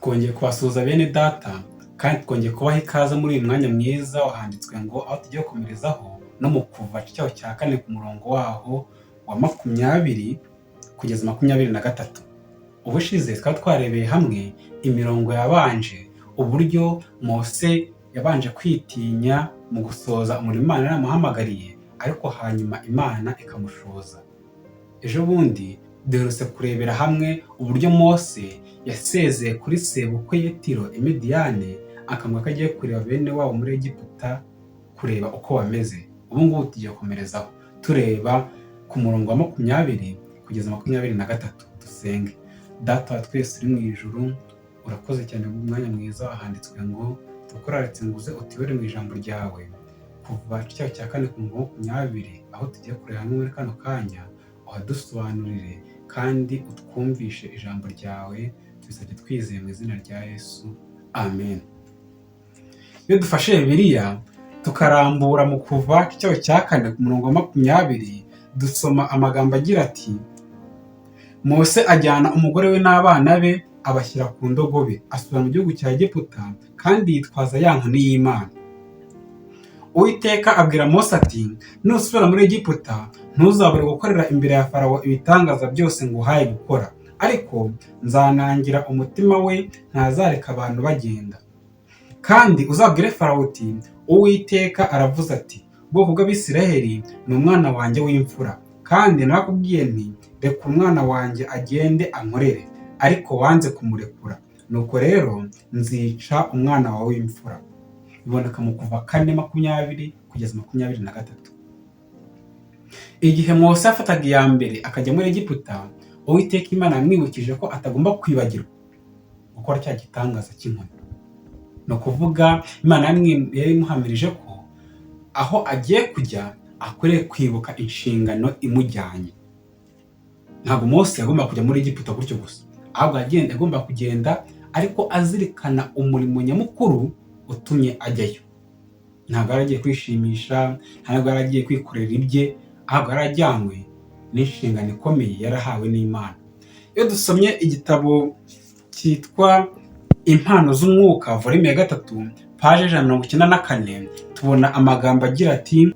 twongeye kubasuhuza bene data kandi twongeye kubaha ikaze muri uyu mwanya mwiza wa Handitswe Ngo, aho tugiye gukomerezaho no mu Kuva cyaho cya 4 ku murongo waho wa 20 kugeza 23. Ubushize twari twarebeye hamwe imirongo yabanje uburyo Mose yabanje kwitinya mu gusoza umurimo Imana yaramuhamagariye, ariko hanyuma Imana ikamushoza. Ejo bundi duherutse kurebera hamwe uburyo Mose yasezeye kuri sebukwe Yetiro Imidiyane, akavuga ko agiye kureba bene wabo muri Egiputa kureba uko bameze. Ubu ngubu tugiye komerezaho tureba ku murongo wa 20 kugeza 23. Dusenge. Data wa twese uri mu ijuru, urakoze cyane mu mwanya mwiza wahanditswe ngo tukuraretse nguze utibere mu ijambo ryawe. Kuva cyaho cya 4 ku murongo wa 20 aho tugiye kureba hamwe muri kano kanya, uhadusobanurire kandi utwumvishe ijambo ryawe, tubisabye twizeye mu izina rya Yesu, amen. Iyo dufashe Bibiliya tukarambura mu Kuva cyaho cya 4 ku murongo wa 20, dusoma amagambo agira ati: Mose ajyana umugore we n'abana be abashyira ku ndogobe, asubira mu gihugu cya Egiputa kandi yitwaza ya nkoni y'Imana. Uwiteka abwira Mose ati: nusubira muri Egiputa ntuzabure gukorera imbere ya Farawo ibitangaza byose nguhaye gukora, ariko nzanangira umutima we, ntazareka abantu bagenda. Kandi uzabwire Farawo uti: Uwiteka aravuze ati, ubwoko bw'Abisirayeli ni umwana wanjye w'imfura, kandi nakubwiye nti reka umwana wanjye agende ankorere, ariko wanze kumurekura, nuko rero nzica umwana wawe w'imfura. Biboneka mu Kuva 4:20 kugeza 23. Igihe Mose afataga iya mbere akajya muri Egiputa, Uwiteka Imana yamwibukije ko atagomba kwibagirwa gukora cya gitangaza cy'inkoni. No kuvuga Imana yamuhamirije ko aho agiye kujya akwiriye kwibuka inshingano imujyanye. Ntabwo Mose yagomba kujya muri Egiputa gutyo gusa, ahubwo agomba kugenda ariko azirikana umurimo nyamukuru utumye ajyayo. Ntabwo yaragiye kwishimisha, ntabwo yaragiye kwikorera ibye, ahubwo yarajyanywe n'inshingano ikomeye yarahawe n'Imana. Iyo dusomye igitabo cyitwa Impano z'Umwuka volume ya 3 page 194, tubona amagambo agira ati: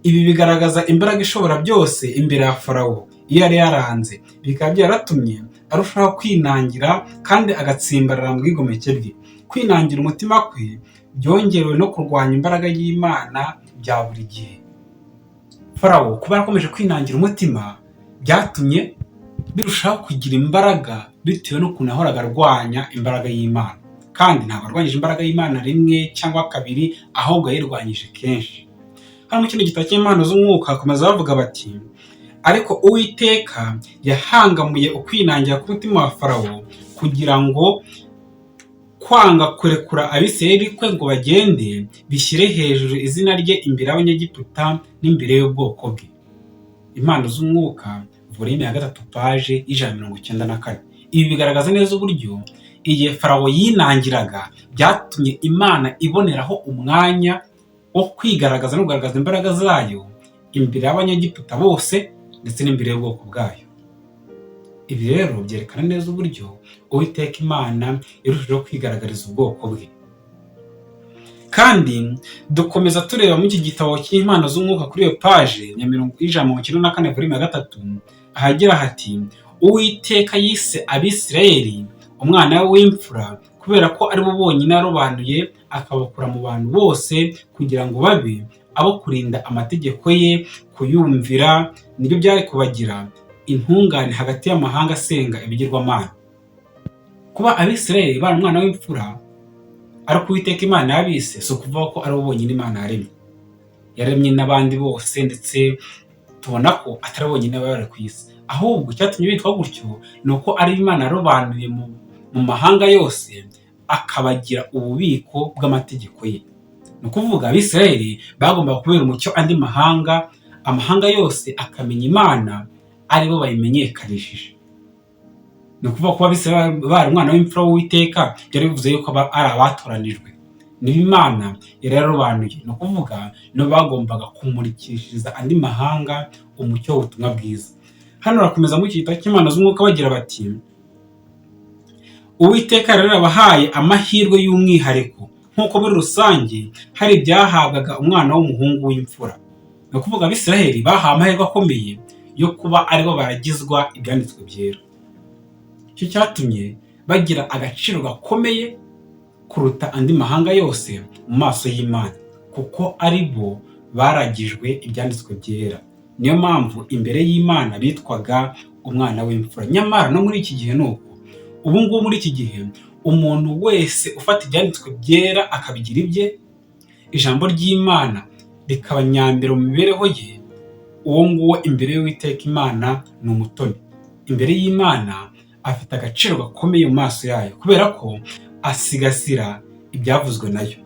ibi bigaragaza imbaraga ishobora byose imbere ya Farawo iyo yari yaranze, bikaba byaratumye arushaho kwinangira kandi agatsimbarara mu bwigomeke bwe. Kwinangira umutima kwe byongerewe no kurwanya imbaraga y'Imana bya buri gihe. Farawo kuba yarakomeje kwinangira umutima byatumye birushaho kugira imbaraga bitewe n'ukuntu yahoraga arwanya imbaraga y'Imana. Kandi ntabwo arwanyije imbaraga y'Imana rimwe cyangwa kabiri, ahubwo yayirwanyije kenshi. Hano mu kino gitabo cy'Impano z'Umwuka hakomeza bavuga bati: ariko Uwiteka yahangamuye ukwinangira k'umutima wa Farawo kugira ngo kwanga kurekura Abisirayeli kwe ngo bagende bishyire hejuru izina rye imbere y'Abanyegiputa n'imbere y'ubwoko bwe. Impano z'Umwuka volume ya 3 page 194. Ibi bigaragaza neza uburyo igihe Farawo yinangiraga byatumye Imana iboneraho umwanya wo kwigaragaza no kugaragaza imbaraga zayo imbere y'Abanyegiputa bose ndetse n'imbere y'ubwoko bwayo. Ibi rero byerekana neza uburyo Uwiteka Imana irushaho kwigaragariza ubwoko bwe. Kandi dukomeza tureba muri iki gitabo cy'Impano z'Umwuka kuri iyo page ya 194 volume ya 3 ahagira hati: Uwiteka yise Abisirayeli umwana we w'imfura kubera ko ari bo bonyine yarobanuye akabakura mu bantu bose kugira ngo babe abo kurinda amategeko ye, kuyumvira, nibyo byari kubagira intungane hagati y'amahanga asenga ibigirwamana. Kuba Abisirayeli bari umwana w'imfura ariko Uwiteka Imana yabise, si ukuvuga ko ari bo bonyine Imana yaremye. Yaremye n'abandi bose, ndetse tubona ko atari bonyine bari ku isi, ahubwo icyatumye bitwa gutyo ni uko ari Imana yarobanuye mu mahanga yose akabagira ububiko bw'amategeko ye. Ni ukuvuga Abisirayeli bagomba kubera umucyo andi mahanga, amahanga yose akamenya Imana ari bo bayimenyekanishije. Ni ukuvuga ko Abisirayeli bari umwana w'imfura w'Uwiteka byari bivuze yuko ari abatoranijwe. Niba Imana yari yarobanuye, ni ukuvuga nibo bagombaga kumurikishiriza andi mahanga umucyo w'ubutumwa bwiza. Hano barakomeza muri iki gitabo cy'Impano z'Umwuka bagira bati: Uwiteka rero abahaye amahirwe y'umwihariko, nk'uko muri rusange hari ibyahabwaga umwana w'umuhungu w'imfura. Ni ukuvuga Abisirayeli bahawe amahirwe akomeye yo kuba aribo baragizwa ibyanditswe byera. Icyo cyatumye bagira agaciro gakomeye kuruta andi mahanga yose mu maso y'Imana, kuko ari bo baragijwe ibyanditswe byera. Niyo mpamvu imbere y'Imana bitwaga umwana w'imfura. Nyamara no muri iki gihe ni uko. Ubu ngubu muri iki gihe umuntu wese ufata ibyanditswe byera akabigira ibye, ijambo ry'Imana rikaba nyambere mu mibereho ye, uwo nguwo imbere y'Uwiteka Imana ni umutoni. Imbere y'Imana afite agaciro gakomeye mu maso yayo, kubera ko asigasira ibyavuzwe nayo.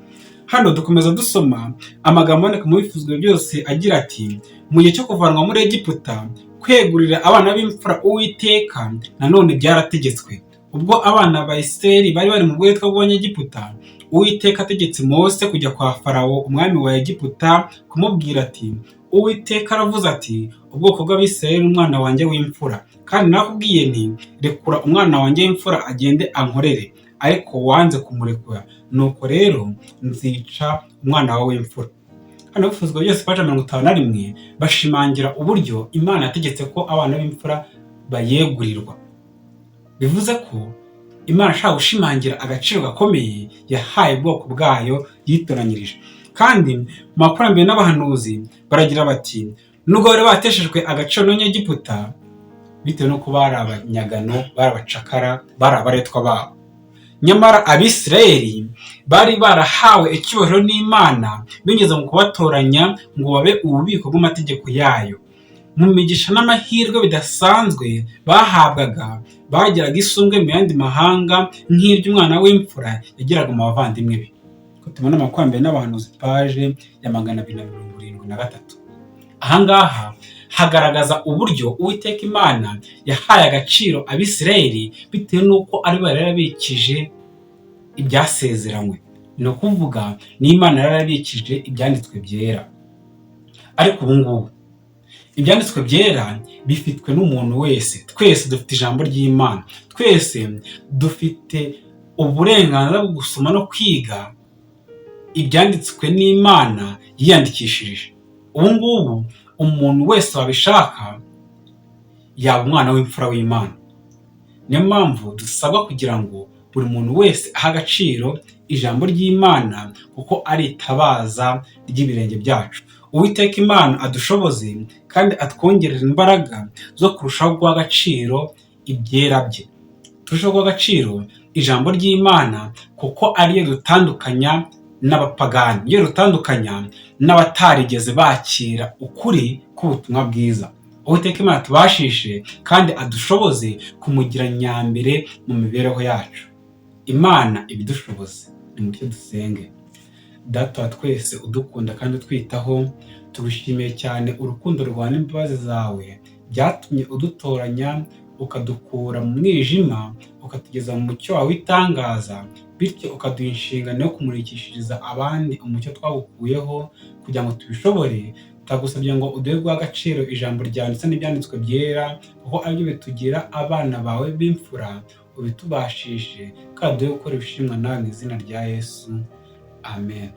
Hano dukomeza dusoma amagambo aboneka mu bivuzwe byose agira ati, mu gihe cyo kuvanwa muri Egiputa, kwegurira abana b'imfura Uwiteka nanone byarategetswe. Ubwo abana ba Isirayeli bari bari mu buretwa bw'Abanyegiputa, Uwiteka ategetse Mose kujya kwa Farawo umwami wa Egiputa kumubwira ati, Uwiteka aravuze ati, ubwoko bw'Abisirayeli umwana wanjye w'imfura, kandi nakubwiye nti rekura umwana wanjye w'imfura agende ankorere, ariko wanze kumurekura, nuko rero nzica umwana wawe w'imfura. Hano bivuzwe byose paji 51 bashimangira uburyo Imana yategetse ko abana b'imfura bayegurirwa. Bivuze ko Imana ishaka gushimangira agaciro gakomeye yahaye ubwoko bwayo yitoranyirije. Kandi mu Bakurambere n'abahanuzi baragira bati, nubwo bari bateshejwe agaciro n'Abanyegiputa bitewe n'uko bari abanyagano, bari abacakara, bari abaretwa babo, nyamara Abisirayeli bari barahawe icyubahiro n'Imana binyuze mu kubatoranya ngo babe ububiko bw'amategeko yayo. Mu migisha n'amahirwe bidasanzwe bahabwaga, bagiraga isumbwe mu yandi mahanga, nk'iryo umwana w'imfura yagiraga mu bavandimwe be. Ko tubona Abakurambere n'abahanuzi paje ya 273. Ahangaha hagaragaza uburyo Uwiteka Imana yahaye agaciro Abisirayeli bitewe n'uko ari bari yarabikije ibyasezeranywe. Ni ukuvuga n'Imana yarabikije ibyanditswe byera. Ariko ubu ngubu ibyanditswe byera bifitwe n'umuntu wese. Twese dufite ijambo ry'Imana, twese dufite uburenganzira bwo gusoma no kwiga ibyanditswe n'Imana yiyandikishirije. Ubu ngubu umuntu wese wabishaka yaba umwana w'imfura w'Imana. Niyo mpamvu dusabwa kugira ngo buri muntu wese aha agaciro ijambo ry'Imana, kuko ari itabaza ry'ibirenge byacu. Uwiteka Imana adushoboze kandi atwongerera imbaraga zo kurushaho guha agaciro ibyera bye. Turushaho guha agaciro ijambo ry'Imana, kuko ariyo dutandukanya n'abapagani, iyo dutandukanya n'abatarigeze bakira ukuri k'ubutumwa bwiza. Uwiteka Imana tubashishe kandi adushoboze kumugira nyambere mu mibereho yacu. Imana ibidushoboze. Nimutyo dusenge. Data wa twese udukunda kandi utwitaho, tugushimiye cyane urukundo rwawe n'imbabazi zawe byatumye udutoranya ukadukura mu mwijima ukatugeza mu mucyo wawe w'itangaza, bityo ukaduha inshingano yo kumurikishiriza abandi umucyo twagukuyeho, kugira ngo tubishobore. Tagusabye ngo uduhe guha agaciro ijambo ryanditse n'ibyanditswe byera, kuko aribyo bitugira abana bawe b'imfura. Ubitubashishe kandi uduhe gukora ibishimwa nawe mu izina rya Yesu. Amen.